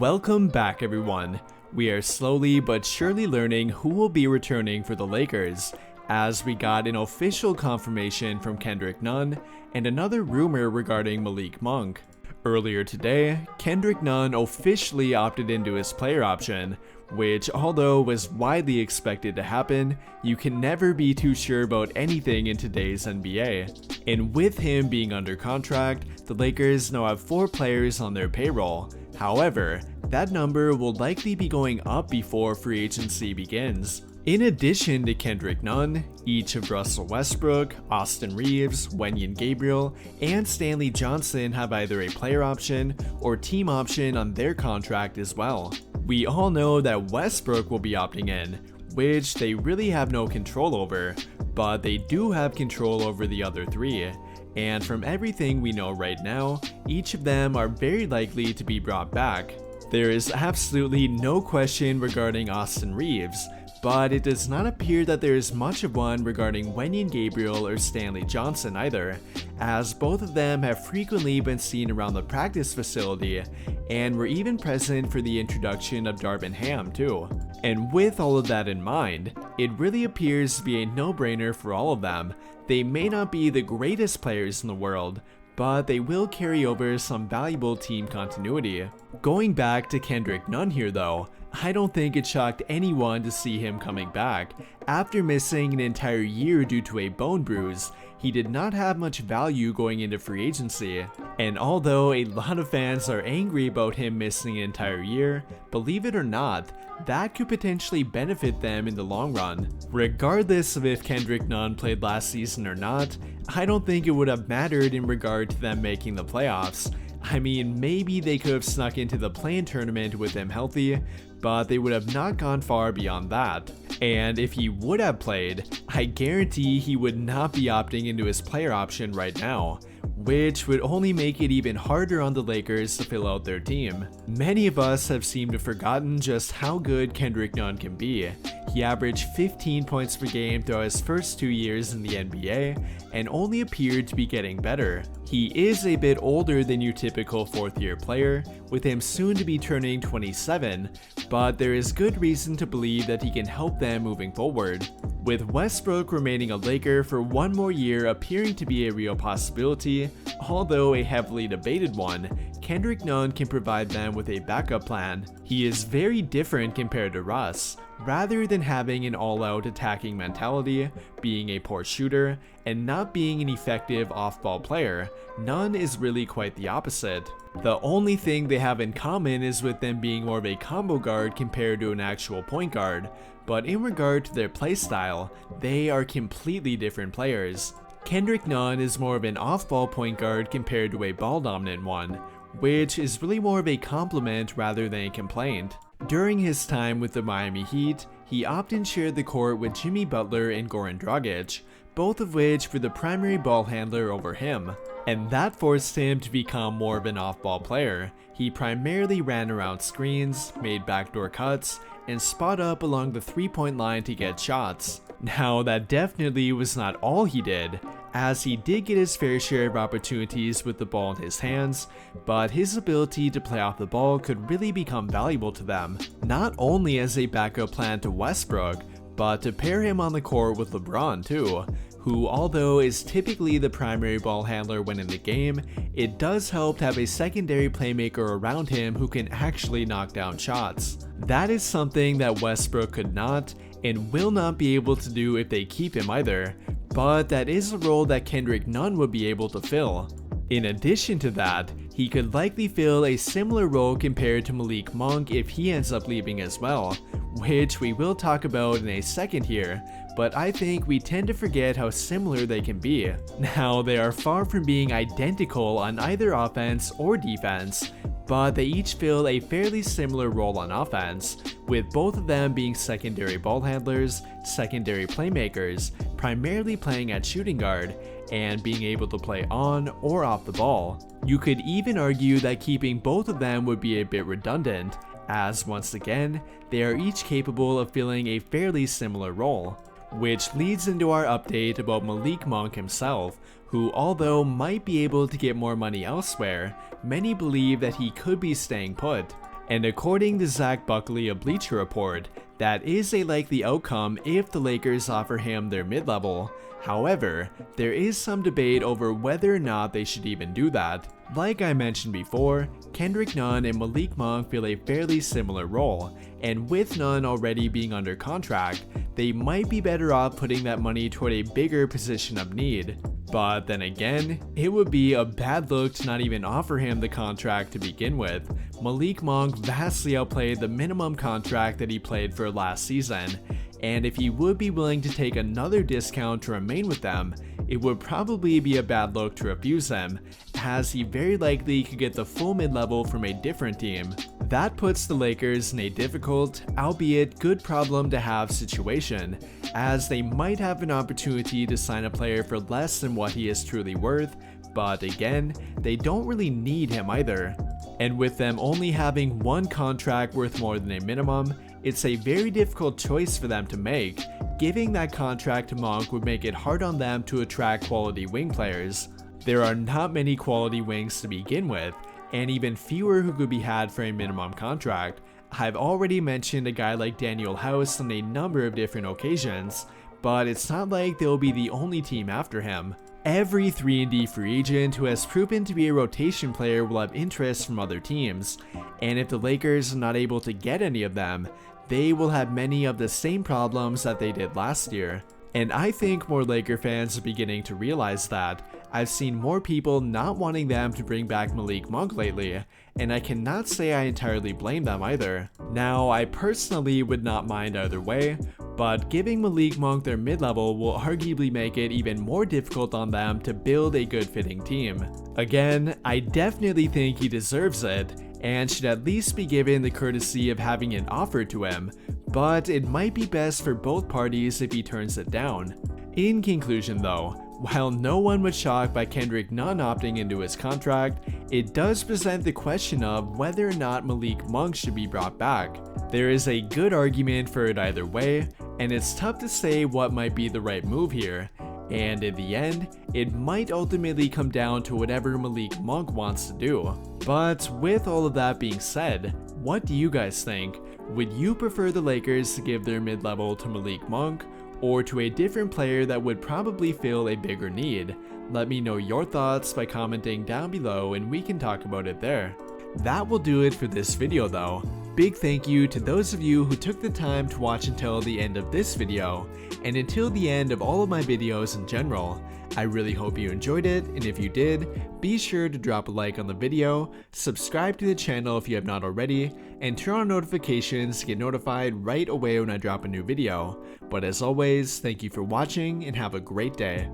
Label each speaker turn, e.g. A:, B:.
A: Welcome back, everyone. We are slowly but surely learning who will be returning for the Lakers, as we got an official confirmation from Kendrick Nunn and another rumor regarding Malik Monk. Earlier today, Kendrick Nunn officially opted into his player option, which, although was widely expected to happen, you can never be too sure about anything in today's NBA. And with him being under contract, the Lakers now have 4 players on their payroll. However, that number will likely be going up before free agency begins. In addition to Kendrick Nunn, each of Russell Westbrook, Austin Reeves, Wenyen Gabriel, and Stanley Johnson have either a player option or team option on their contract as well. We all know that Westbrook will be opting in, which they really have no control over, but they do have control over the other 3. And from everything we know right now, each of them are very likely to be brought back. There is absolutely no question regarding Austin Reeves, but it does not appear that there is much of one regarding Wenyen Gabriel or Stanley Johnson either, as both of them have frequently been seen around the practice facility and were even present for the introduction of Darvin Ham too. And with all of that in mind, it really appears to be a no-brainer for all of them. They may not be the greatest players in the world, but they will carry over some valuable team continuity. Going back to Kendrick Nunn here though, I don't think it shocked anyone to see him coming back. After missing an entire year due to a bone bruise, he did not have much value going into free agency. And although a lot of fans are angry about him missing an entire year, believe it or not, that could potentially benefit them in the long run. Regardless of if Kendrick Nunn played last season or not, I don't think it would have mattered in regard to them making the playoffs. I mean, maybe they could have snuck into the play-in tournament with him healthy, but they would have not gone far beyond that. And if he would have played, I guarantee he would not be opting into his player option right now, which would only make it even harder on the Lakers to fill out their team. Many of us have seemed to have forgotten just how good Kendrick Nunn can be. He averaged 15 points per game throughout his first 2 years in the NBA and only appeared to be getting better. He is a bit older than your typical 4th-year player, with him soon to be turning 27, but there is good reason to believe that he can help them moving forward. With Westbrook remaining a Laker for 1 more year appearing to be a real possibility, although a heavily debated one, Kendrick Nunn can provide them with a backup plan. He is very different compared to Russ. Rather than having an all-out attacking mentality, being a poor shooter, and not being an effective off-ball player, Nunn is really quite the opposite. The only thing they have in common is with them being more of a combo guard compared to an actual point guard, but in regard to their playstyle, they are completely different players. Kendrick Nunn is more of an off-ball point guard compared to a ball-dominant one, which is really more of a compliment rather than a complaint. During his time with the Miami Heat, he often shared the court with Jimmy Butler and Goran Dragic, both of which were the primary ball handler over him, and that forced him to become more of an off-ball player. He primarily ran around screens, made backdoor cuts, and spot up along the 3-point line to get shots. Now, that definitely was not all he did, as he did get his fair share of opportunities with the ball in his hands, but his ability to play off the ball could really become valuable to them, not only as a backup plan to Westbrook, but to pair him on the court with LeBron too, who, although is typically the primary ball handler when in the game, it does help to have a secondary playmaker around him who can actually knock down shots. That is something that Westbrook could not and will not be able to do if they keep him either, but that is a role that Kendrick Nunn would be able to fill. In addition to that, he could likely fill a similar role compared to Malik Monk if he ends up leaving as well, which we will talk about in a second here, but I think we tend to forget how similar they can be. Now, they are far from being identical on either offense or defense, but they each fill a fairly similar role on offense, with both of them being secondary ball handlers, secondary playmakers, primarily playing at shooting guard, and being able to play on or off the ball. You could even argue that keeping both of them would be a bit redundant, as once again, they are each capable of filling a fairly similar role. Which leads into our update about Malik Monk himself, who, although might be able to get more money elsewhere, many believe that he could be staying put. And according to Zach Buckley of Bleacher Report, that is a likely outcome if the Lakers offer him their mid-level. However, there is some debate over whether or not they should even do that. Like I mentioned before, Kendrick Nunn and Malik Monk fill a fairly similar role, and with Nunn already being under contract, they might be better off putting that money toward a bigger position of need. But then again, it would be a bad look to not even offer him the contract to begin with. Malik Monk vastly outplayed the minimum contract that he played for last season, and if he would be willing to take another discount to remain with them, it would probably be a bad look to refuse him, as he very likely could get the full mid-level from a different team. That puts the Lakers in a difficult, albeit good problem to have situation, as they might have an opportunity to sign a player for less than what he is truly worth, but again, they don't really need him either. And with them only having one contract worth more than a minimum, it's a very difficult choice for them to make. Giving that contract to Monk would make it hard on them to attract quality wing players. There are not many quality wings to begin with, and even fewer who could be had for a minimum contract. I've already mentioned a guy like Daniel House on a number of different occasions, but it's not like they'll be the only team after him. Every 3-and-D free agent who has proven to be a rotation player will have interest from other teams, and if the Lakers are not able to get any of them, they will have many of the same problems that they did last year. And I think more Laker fans are beginning to realize that. I've seen more people not wanting them to bring back Malik Monk lately, and I cannot say I entirely blame them either. Now, I personally would not mind either way, but giving Malik Monk their mid-level will arguably make it even more difficult on them to build a good fitting team. Again, I definitely think he deserves it, and should at least be given the courtesy of having it offered to him, but it might be best for both parties if he turns it down. In conclusion though, while no one was shocked by Kendrick Nunn opting into his contract, it does present the question of whether or not Malik Monk should be brought back. There is a good argument for it either way, and it's tough to say what might be the right move here. And in the end, it might ultimately come down to whatever Malik Monk wants to do. But with all of that being said, what do you guys think? Would you prefer the Lakers to give their mid-level to Malik Monk, or to a different player that would probably fill a bigger need? Let me know your thoughts by commenting down below and we can talk about it there. That will do it for this video though. Big thank you to those of you who took the time to watch until the end of this video, and until the end of all of my videos in general. I really hope you enjoyed it, and if you did, be sure to drop a like on the video, subscribe to the channel if you have not already, and turn on notifications to get notified right away when I drop a new video. But as always, thank you for watching and have a great day.